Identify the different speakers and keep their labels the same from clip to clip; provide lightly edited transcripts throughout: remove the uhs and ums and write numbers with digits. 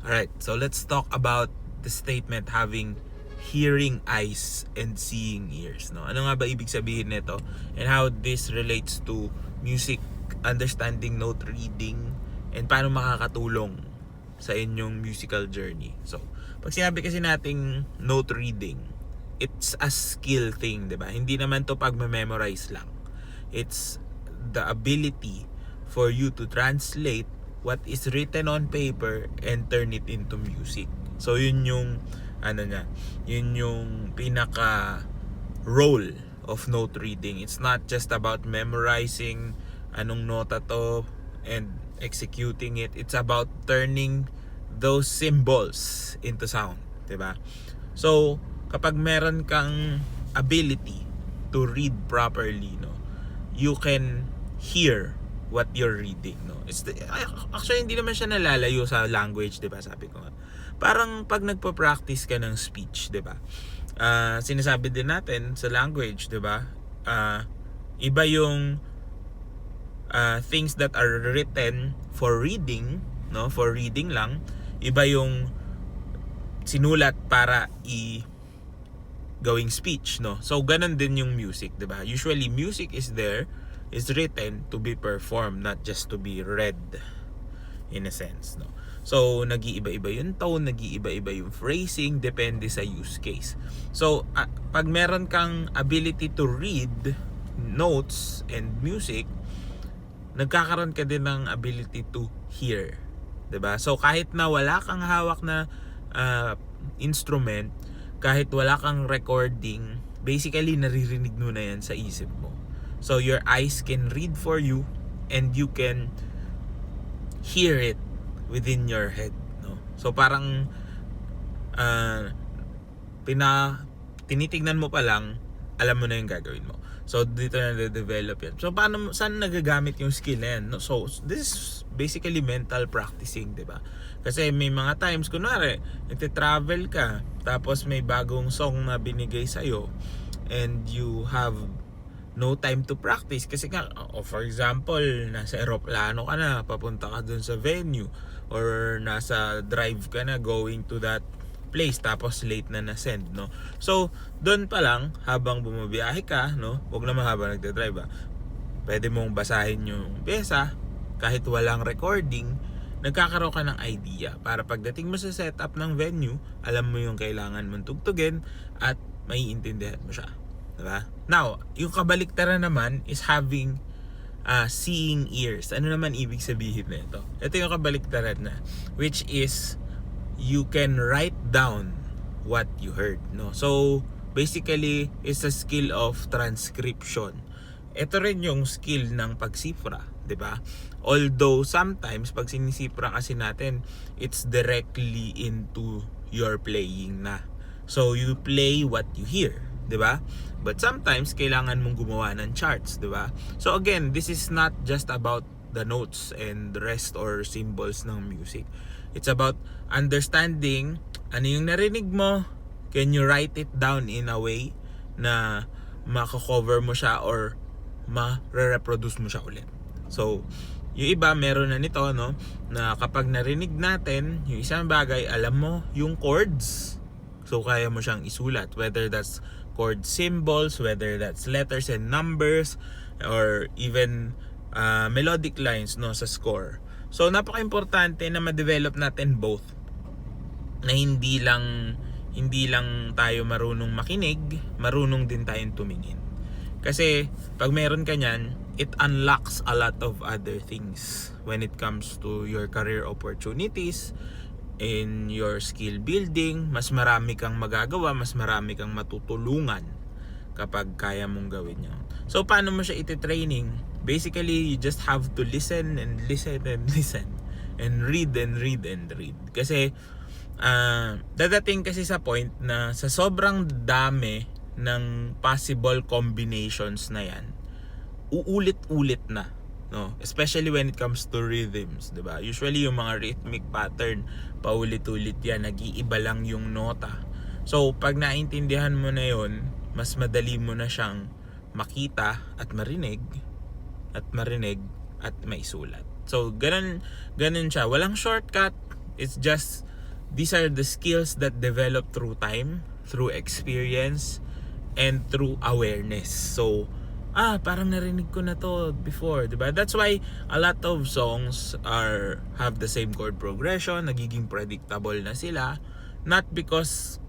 Speaker 1: Alright, so let's talk about the statement having hearing eyes and seeing ears. No? Ano nga ba ibig sabihin nito? And how this relates to music, understanding, note reading, and paano makakatulong sa inyong musical journey. So, pag sinabi kasi nating note reading, it's a skill thing, di ba? Hindi naman to pag-memorize lang. It's the ability for you to translate what is written on paper and turn it into music. So yun yung yun yung pinaka role of note reading. It's not just about memorizing anong nota to and executing it. It's about turning those symbols into sound, 'di ba? So kapag meron kang ability to read properly, no, you can hear what you're reading, no. Actually hindi naman siya nalalayo sa language, 'di ba? Sabi ko nga. Parang pag nagpa-practice ka ng speech, 'di ba? Sinasabi din natin sa language, 'di ba? Iba yung things that are written for reading, no, for reading lang. Iba yung sinulat para gawing speech, no. So ganun din yung music, 'di ba? Usually music is written to be performed, not just to be read, in a sense, no. So nag-iiba-iba yung tone, nag-iiba-iba yung phrasing, depende sa use case. So pag meron kang ability to read notes and music, nagkakaroon ka din ng ability to hear, 'di ba? So kahit na wala kang hawak na instrument, kahit wala kang recording, basically naririnig mo na yan sa isip mo. So your eyes can read for you and you can hear it within your head, no? So parang tinitignan mo pa lang, alam mo na yung gagawin mo. So dito na develop yan. So saan nagagamit yung skill na yan, no? So this is basically mental practicing, 'di ba? Kasi may mga times, kunwari nagte-travel ka, tapos may bagong song na binigay sa'yo and you have no time to practice kasi nga, for example, nasa eroplano ka na, papunta ka dun sa venue, or nasa drive ka na going to that place, tapos late na na-send, no? So doon pa lang, habang bumabiyahe ka, no, wag naman habang nagde-drive, pwede mong basahin yung pyesa kahit walang recording. Nagkakaroon ka ng idea para pagdating mo sa setup ng venue, alam mo yung kailangan mong tugtugin at maiintindihan mo siya, diba? Now, yung kabaliktaran naman is having seeing ears. Ano naman ibig sabihin na ito? Ito yung kabaliktaran na, which is you can write down what you heard, no? So basically, it's a skill of transcription. Ito rin yung skill ng pagsipra, 'di ba? Although sometimes pag sinisipra kasi natin, it's directly into your playing na. So you play what you hear, 'di ba? But sometimes kailangan mong gumawa ng charts, 'di ba? So again, this is not just about the notes and the rest or symbols ng music. It's about understanding ano yung narinig mo. Can you write it down in a way na mako-cover mo siya or ma-reproduce mo siya ulit. So, yung iba meron na nito, no, na kapag narinig natin yung isang bagay, alam mo yung chords. So kaya mo siyang isulat, whether that's chord symbols, whether that's letters and numbers, or even melodic lines, no, sa score. So napaka-importante na ma-develop natin both. Na hindi lang tayo marunong makinig, marunong din tayong tumingin. Kasi pag meron ka niyan, it unlocks a lot of other things when it comes to your career opportunities, in your skill building. Mas marami kang magagawa, mas marami kang matutulungan kapag kaya mong gawin yun. So paano mo siya iti-training? Basically, you just have to listen and listen and listen and read and read and read. Kasi dadating kasi sa point na sa sobrang dami ng possible combinations na yan, uulit-ulit na, no? Especially when it comes to rhythms, 'di ba? Usually yung mga rhythmic pattern, paulit-ulit yan, nag-iiba lang yung nota. So pag naintindihan mo na yon, mas madali mo na siyang makita at marinig at maisulat. So ganun siya, walang shortcut. It's just these are the skills that develop through time, through experience, and through awareness. So, parang narinig ko na to before, diba? That's why a lot of songs have the same chord progression, nagiging predictable na sila. Not because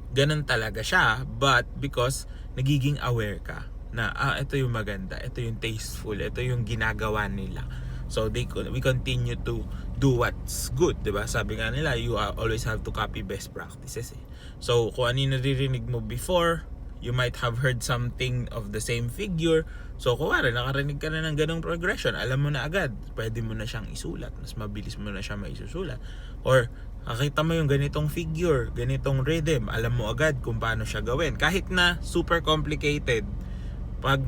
Speaker 1: ganun talaga siya, but because nagiging aware ka na ito yung maganda, ito yung tasteful, ito yung ginagawa nila. So we continue to do what's good, 'di ba? Sabi nga nila, you always have to copy best practices eh. So kung ano yung naririnig mo before, you might have heard something of the same figure. So kung nakarinig ka na ng ganong progression, alam mo na agad, pwede mo na siyang isulat, mas mabilis mo na siya maisusulat. Or nakita mo yung ganitong figure, ganitong rhythm, alam mo agad kung paano siya gawin. Kahit na super complicated, pag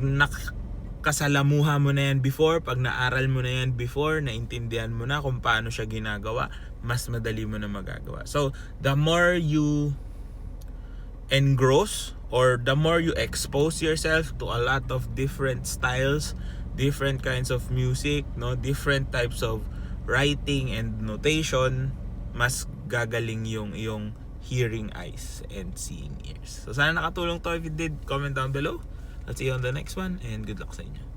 Speaker 1: kasalamuha mo na yan before, pag naaral mo na yan before, naintindihan mo na kung paano siya ginagawa, mas madali mo na magagawa. So, the more you engross or the more you expose yourself to a lot of different styles, different kinds of music, no, different types of writing and notation, mas gagaling yung hearing eyes and seeing ears. So sana nakatulong to. If you did, comment down below. I'll see you on the next one and good luck sa inyo.